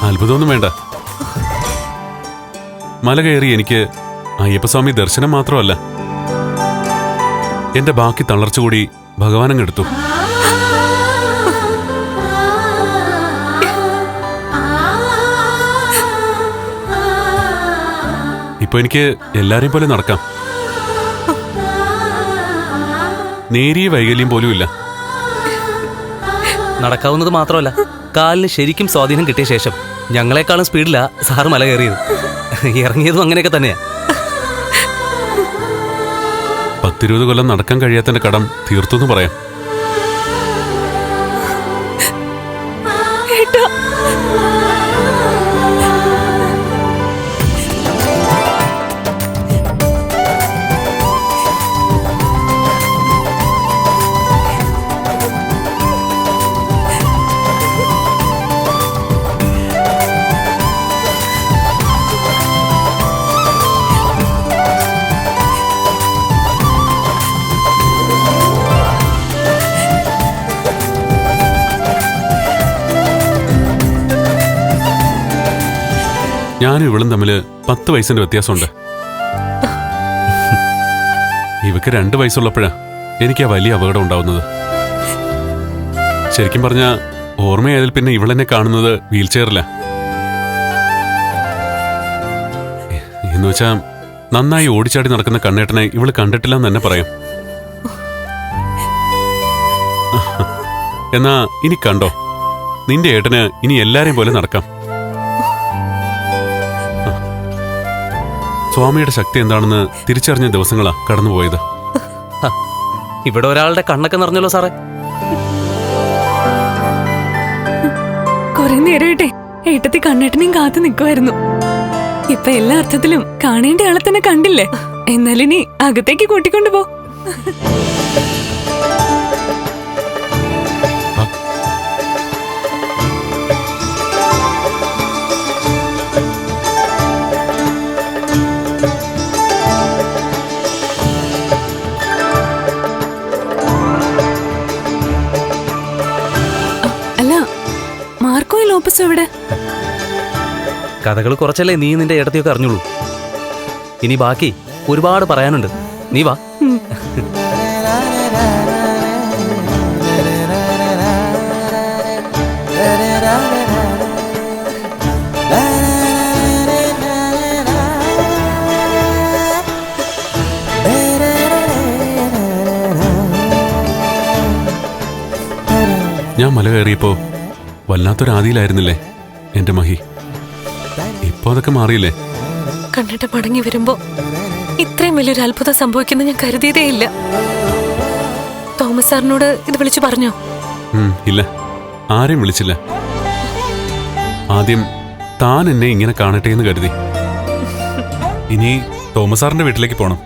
അത്ഭുതമൊന്നും വേണ്ട. മല കയറി എനിക്ക് അയ്യപ്പസ്വാമി ദർശനം മാത്രമല്ല, എന്റെ ബാക്കി തളർച്ച കൂടി ഭഗവാനങ്ങെടുത്തു. ഇപ്പൊ എനിക്ക് എല്ലാരെയും പോലെ നടക്കാം. നേരിയ വൈകല്യം പോലും ഇല്ല. നടക്കാവുന്നത് മാത്രമല്ല, കാലിന് ശരിക്കും സ്വാധീനം കിട്ടിയ ശേഷം ഞങ്ങളെക്കാളും സ്പീഡിലാ സാറ് മല കയറിയത്. ഇറങ്ങിയതും അങ്ങനെയൊക്കെ തന്നെയാ. 10-20 കൊല്ലം നടക്കാൻ കഴിയാത്തതിന്റെ കടം തീർത്തു പറയാം. ഞാനും ഇവളും തമ്മിൽ 10 വയസ്സിന്റെ വ്യത്യാസമുണ്ട്. ഇവക്ക് 2 വയസ്സുള്ളപ്പോഴാ എനിക്ക് ആ വലിയ അപകടം ഉണ്ടാവുന്നത്. ശരിക്കും പറഞ്ഞ ഓർമ്മയായതിൽ പിന്നെ ഇവളെന്നെ കാണുന്നത് വീൽ ചെയറില. എന്നുവെച്ചാ നന്നായി ഓടിച്ചാടി നടക്കുന്ന കണ്ണേട്ടനെ ഇവള് കണ്ടിട്ടില്ലെന്ന് തന്നെ പറയാം. എന്നാ ഇനി കണ്ടോ, നിന്റെ ഏട്ടന് ഇനി എല്ലാരെയും പോലെ നടക്കാം. സ്വാമിയുടെ ശക്തി എന്താണെന്ന് തിരിച്ചറിഞ്ഞ ദിവസങ്ങളാ കടന്നുപോയത്. ഇവിടെ ഒരാളുടെ കണ്ണൊക്കെ നിറഞ്ഞല്ലോ സാറേ. കുറെ നേരമായിട്ടെ ഏട്ടത്തി കണ്ണേട്ടനെയും കാത്തു നിൽക്കുമായിരുന്നു. ഇപ്പൊ എല്ലാ അർത്ഥത്തിലും കാണേണ്ട ആളെ തന്നെ കണ്ടില്ലേ. എന്നാലിനി അകത്തേക്ക് കൂട്ടിക്കൊണ്ടുപോ. കഥകൾ കുറച്ചല്ലേ നീ നിന്റെ ഏട്ടത്തിയൊക്കെ അറിഞ്ഞുള്ളൂ. ഇനി ബാക്കി ഒരുപാട് പറയാനുണ്ട്. നീ വാ. ഞാൻ മല കയറിയപ്പോ വല്ലാത്തൊരാദിയിലായിരുന്നില്ലേ എന്റെ മഹി. ഇപ്പൊ അതൊക്കെ മാറിയില്ലേ? കണ്ടിട്ട് മടങ്ങി വരുമ്പോ ഇത്രയും വലിയൊരു അത്ഭുതം സംഭവിക്കുന്ന ഞാൻ കരുതിയതേയില്ല. തോമസ് സാറിനോട് ഇത് വിളിച്ചു പറഞ്ഞോ? ഇല്ല, ആരെയും വിളിച്ചില്ല. ആദ്യം താൻ എന്നെ ഇങ്ങനെ കാണട്ടെ എന്ന് കരുതി. ഇനി തോമസ് സാറിന്റെ വീട്ടിലേക്ക് പോണം.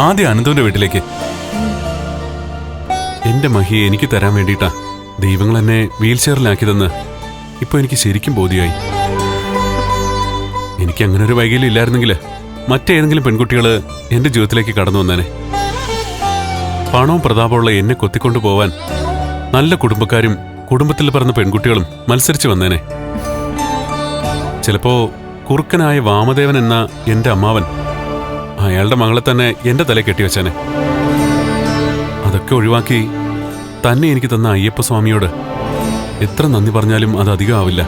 ആദ്യം അനന്തുവിന്റെ വീട്ടിലേക്ക്. എന്റെ മഹിയെ എനിക്ക് തരാൻ വേണ്ടിയിട്ടാ ദൈവങ്ങൾ എന്നെ വീൽ ചെയറിലാക്കിയതെന്ന് ഇപ്പൊ എനിക്ക് ശരിക്കും ബോധ്യമായി. എനിക്ക് അങ്ങനെ ഒരു വൈകല്യം ഇല്ലായിരുന്നെങ്കിൽ മറ്റേതെങ്കിലും പെൺകുട്ടികള് എന്റെ ജീവിതത്തിലേക്ക് കടന്നു വന്നേനെ. പണവും പ്രതാപമുള്ള എന്നെ കൊത്തിക്കൊണ്ടു പോവാൻ നല്ല കുടുംബക്കാരും കുടുംബത്തിൽ പറഞ്ഞ പെൺകുട്ടികളും മത്സരിച്ചു വന്നേനെ. ചിലപ്പോ കുറുക്കനായ വാമദേവൻ എന്ന എന്റെ അമ്മാവൻ അയാളുടെ മകളെ തന്നെ എന്റെ തല കെട്ടിവെച്ചേനെ. അതൊക്കെ ഒഴിവാക്കി തന്നെ എനിക്ക് തന്ന അയ്യപ്പസ്വാമിയോട് എത്ര നന്ദി പറഞ്ഞാലും അത് അധികം ആവില്ല.